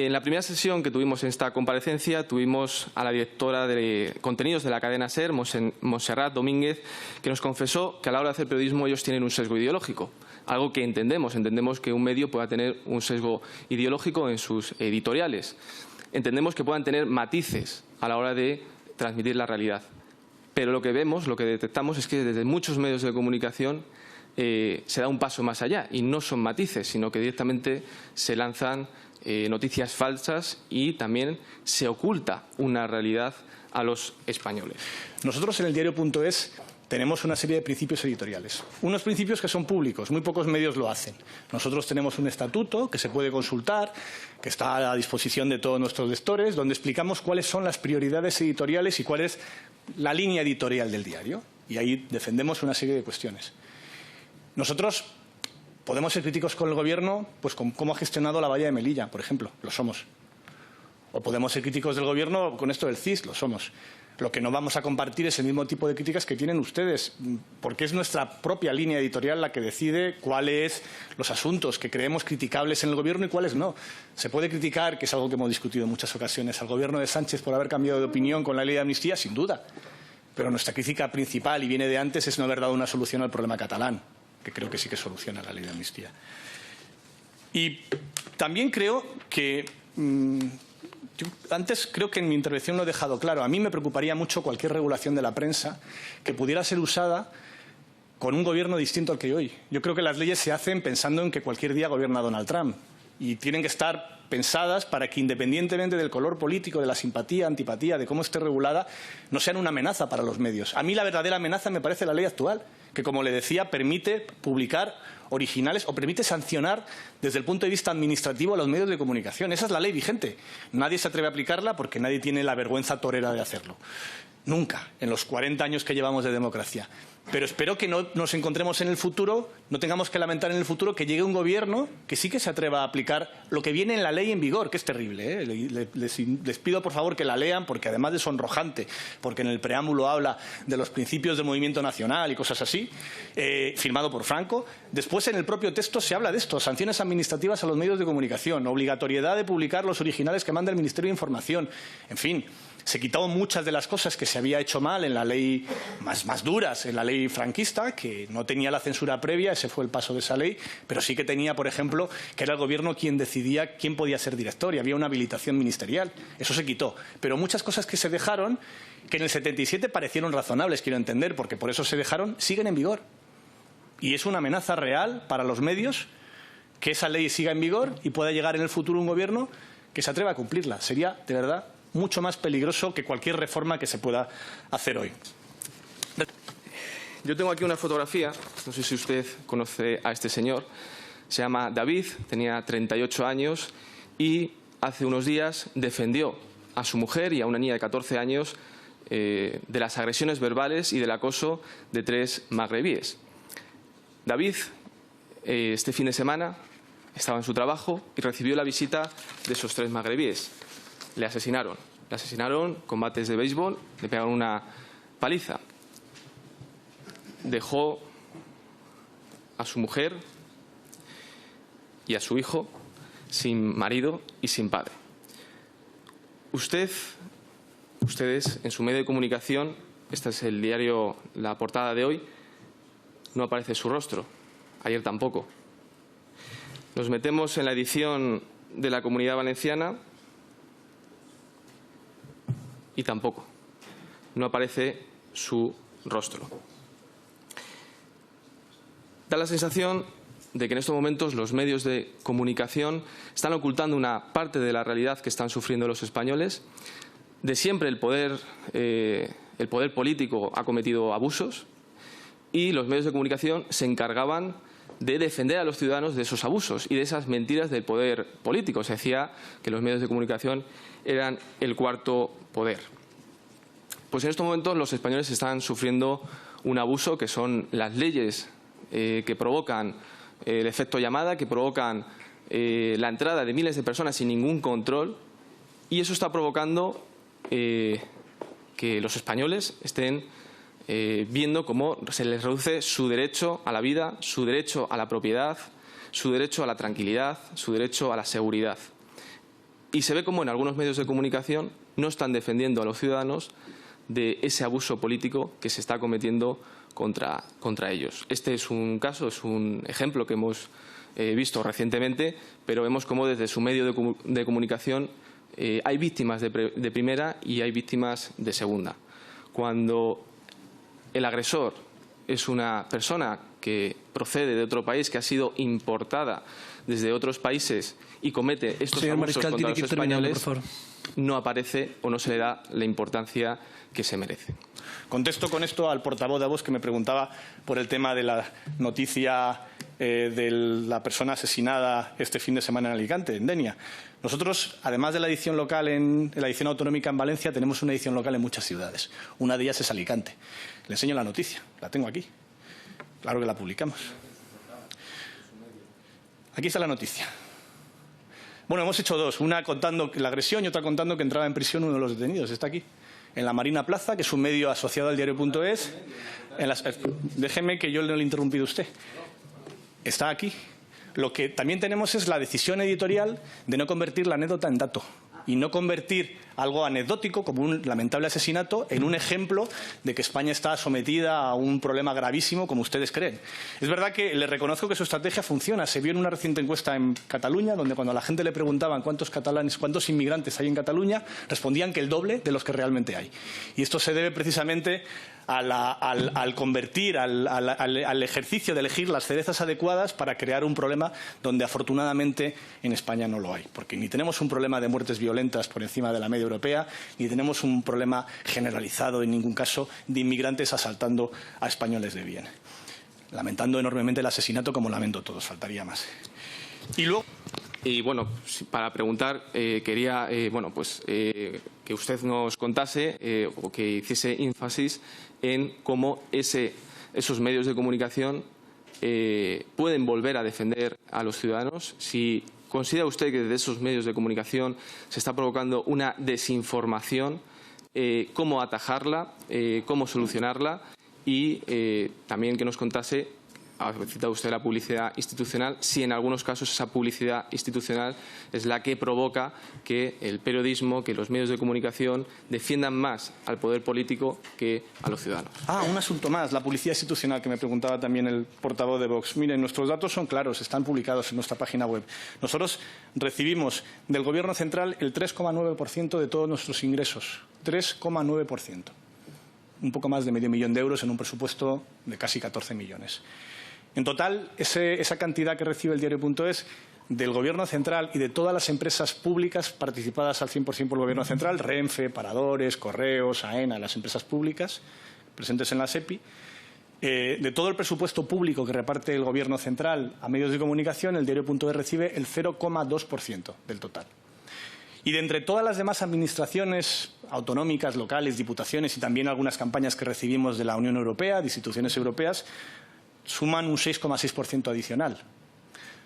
En la primera sesión que tuvimos en esta comparecencia tuvimos a la directora de contenidos de la cadena SER, Montserrat Domínguez, que nos confesó que a la hora de hacer periodismo ellos tienen un sesgo ideológico. Algo que entendemos que un medio pueda tener un sesgo ideológico en sus editoriales. Entendemos que puedan tener matices a la hora de transmitir la realidad. Pero lo que vemos, lo que detectamos es que desde muchos medios de comunicación se da un paso más allá y no son matices, sino que directamente se lanzan noticias falsas y también se oculta una realidad a los españoles. Nosotros en el diario.es tenemos una serie de principios editoriales. Unos principios que son públicos, muy pocos medios lo hacen. Nosotros tenemos un estatuto que se puede consultar, que está a la disposición de todos nuestros lectores, donde explicamos cuáles son las prioridades editoriales y cuál es la línea editorial del diario. Y ahí defendemos una serie de cuestiones. Nosotros podemos ser críticos con el Gobierno, pues con cómo ha gestionado la valla de Melilla, por ejemplo, lo somos. O podemos ser críticos del Gobierno con esto del CIS, lo somos. Lo que no vamos a compartir es el mismo tipo de críticas que tienen ustedes, porque es nuestra propia línea editorial la que decide cuáles los asuntos que creemos criticables en el Gobierno y cuáles no. Se puede criticar, que es algo que hemos discutido en muchas ocasiones, al Gobierno de Sánchez por haber cambiado de opinión con la ley de amnistía, sin duda. Pero nuestra crítica principal, y viene de antes, es no haber dado una solución al problema catalán, que creo que sí que soluciona la ley de amnistía. Y también creo que antes creo que en mi intervención lo he dejado claro. A mí me preocuparía mucho cualquier regulación de la prensa que pudiera ser usada con un gobierno distinto al que hay hoy. Yo creo que las leyes se hacen pensando en que cualquier día gobierna Donald Trump y tienen que estar pensadas para que, independientemente del color político, de la simpatía, antipatía, de cómo esté regulada, no sean una amenaza para los medios. A mí la verdadera amenaza me parece la ley actual, que, como le decía, permite publicar originales o permite sancionar desde el punto de vista administrativo a los medios de comunicación. Esa es la ley vigente. Nadie se atreve a aplicarla porque nadie tiene la vergüenza torera de hacerlo. Nunca, en los 40 años que llevamos de democracia. Pero espero que no nos encontremos en el futuro, no tengamos que lamentar en el futuro que llegue un gobierno que sí que se atreva a aplicar lo que viene en la ley en vigor, que es terrible, ¿eh? Les pido por favor que la lean, porque además de sonrojante, porque en el preámbulo habla de los principios del movimiento nacional y cosas así, firmado por Franco. Después en el propio texto se habla de esto, sanciones administrativas a los medios de comunicación, obligatoriedad de publicar los originales que manda el Ministerio de Información, en fin. Se quitaron muchas de las cosas que se había hecho mal en la ley más duras, en la ley franquista, que no tenía la censura previa, ese fue el paso de esa ley, pero sí que tenía, por ejemplo, que era el Gobierno quien decidía quién podía ser director y había una habilitación ministerial. Eso se quitó. Pero muchas cosas que se dejaron, que en el 77 parecieron razonables, quiero entender, porque por eso se dejaron, siguen en vigor. Y es una amenaza real para los medios que esa ley siga en vigor y pueda llegar en el futuro un Gobierno que se atreva a cumplirla. Sería, de verdad, mucho más peligroso que cualquier reforma que se pueda hacer hoy. Yo tengo aquí una fotografía, no sé si usted conoce a este señor, se llama David, tenía 38 años y hace unos días defendió a su mujer y a una niña de 14 años de las agresiones verbales y del acoso de 3 magrebíes. David, este fin de semana, estaba en su trabajo y recibió la visita de esos 3 magrebíes. Le asesinaron con bates de béisbol, le pegaron una paliza. Dejó a su mujer y a su hijo sin marido y sin padre. Ustedes, en su medio de comunicación, este es el diario, la portada de hoy, no aparece su rostro. Ayer tampoco. Nos metemos en la edición de la Comunidad Valenciana y tampoco. No aparece su rostro. Da la sensación de que en estos momentos los medios de comunicación están ocultando una parte de la realidad que están sufriendo los españoles. De siempre el poder político ha cometido abusos y los medios de comunicación se encargaban de defender a los ciudadanos de esos abusos y de esas mentiras del poder político. Se decía que los medios de comunicación eran el cuarto poder. Pues en estos momentos los españoles están sufriendo un abuso que son las leyes que provocan el efecto llamada, que provocan la entrada de miles de personas sin ningún control, y eso está provocando que los españoles estén viendo cómo se les reduce su derecho a la vida, su derecho a la propiedad, su derecho a la tranquilidad, su derecho a la seguridad. Y se ve como en algunos medios de comunicación no están defendiendo a los ciudadanos de ese abuso político que se está cometiendo contra ellos. Este es un caso, es un ejemplo que hemos visto recientemente, pero vemos cómo desde su medio de comunicación hay víctimas de primera y hay víctimas de segunda. Cuando el agresor es una persona que procede de otro país, que ha sido importada desde otros países y comete estos abusos contra los españoles, no aparece o no se le da la importancia que se merece. Contesto con esto al portavoz de Vox que me preguntaba por el tema de la noticia de la persona asesinada este fin de semana en Alicante, en Denia. Nosotros, además de la edición local, la edición autonómica en Valencia, tenemos una edición local en muchas ciudades. Una de ellas es Alicante. Le enseño la noticia, la tengo aquí. Claro que la publicamos. Aquí está la noticia. Bueno, hemos hecho dos, una contando la agresión y otra contando que entraba en prisión uno de los detenidos. Está aquí, en la Marina Plaza, que es un medio asociado al diario.es. Déjeme que yo le he interrumpido a usted. Está aquí. Lo que también tenemos es la decisión editorial de no convertir la anécdota en dato y no convertir algo anecdótico, como un lamentable asesinato, en un ejemplo de que España está sometida a un problema gravísimo, como ustedes creen. Es verdad que le reconozco que su estrategia funciona. Se vio en una reciente encuesta en Cataluña, donde cuando a la gente le preguntaban cuántos inmigrantes hay en Cataluña, respondían que el doble de los que realmente hay. Y esto se debe precisamente al convertir, al ejercicio de elegir las cerezas adecuadas para crear un problema donde afortunadamente en España no lo hay. Porque ni tenemos un problema de muertes violentas por encima de la media europea, ni tenemos un problema generalizado en ningún caso de inmigrantes asaltando a españoles de bien. Lamentando enormemente el asesinato, como lamento todos, faltaría más. Y luego... Y bueno, para preguntar, quería que usted nos contase o que hiciese énfasis en cómo esos medios de comunicación pueden volver a defender a los ciudadanos. Si considera usted que desde esos medios de comunicación se está provocando una desinformación, cómo atajarla, cómo solucionarla y también que nos contase. Ha citado usted la publicidad institucional, si en algunos casos esa publicidad institucional es la que provoca que el periodismo, que los medios de comunicación defiendan más al poder político que a los ciudadanos. Un asunto más, la publicidad institucional, que me preguntaba también el portavoz de Vox. Miren, nuestros datos son claros, están publicados en nuestra página web. Nosotros recibimos del Gobierno central el 3,9% de todos nuestros ingresos. 3,9%. Un poco más de medio millón de euros en un presupuesto de casi 14 millones. En total, esa cantidad que recibe el diario.es del Gobierno central y de todas las empresas públicas participadas al 100% por el Gobierno central, Renfe, Paradores, Correos, AENA, las empresas públicas presentes en la SEPI, de todo el presupuesto público que reparte el Gobierno central a medios de comunicación, el diario.es recibe el 0,2% del total. Y de entre todas las demás administraciones autonómicas, locales, diputaciones y también algunas campañas que recibimos de la Unión Europea, de instituciones europeas, suman un 6,6% adicional.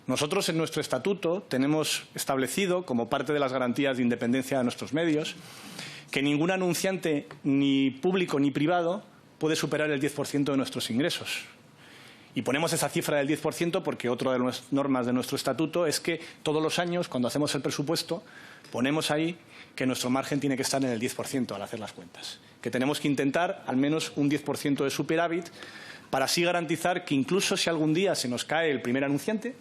Nosotros en nuestro estatuto tenemos establecido, como parte de las garantías de independencia de nuestros medios, que ningún anunciante, ni público ni privado, puede superar el 10% de nuestros ingresos. Y ponemos esa cifra del 10% porque otra de las normas de nuestro estatuto es que todos los años, cuando hacemos el presupuesto, ponemos ahí que nuestro margen tiene que estar en el 10% al hacer las cuentas. Que tenemos que intentar al menos un 10% de superávit para así garantizar que incluso si algún día se nos cae el primer anunciante,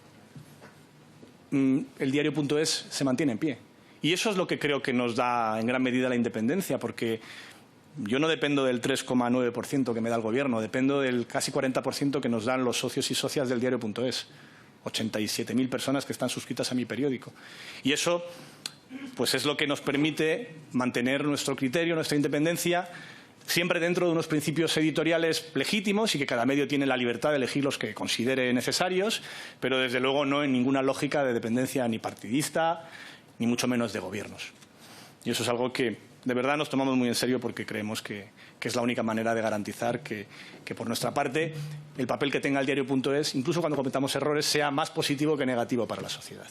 el diario.es se mantiene en pie. Y eso es lo que creo que nos da en gran medida la independencia, porque yo no dependo del 3,9% que me da el Gobierno, dependo del casi 40% que nos dan los socios y socias del diario.es. 87.000 personas que están suscritas a mi periódico. Y eso pues es lo que nos permite mantener nuestro criterio, nuestra independencia, siempre dentro de unos principios editoriales legítimos y que cada medio tiene la libertad de elegir los que considere necesarios, pero desde luego no en ninguna lógica de dependencia ni partidista, ni mucho menos de gobiernos. Y eso es algo que de verdad nos tomamos muy en serio porque creemos que es la única manera de garantizar que por nuestra parte el papel que tenga el diario.es, incluso cuando cometamos errores, sea más positivo que negativo para la sociedad.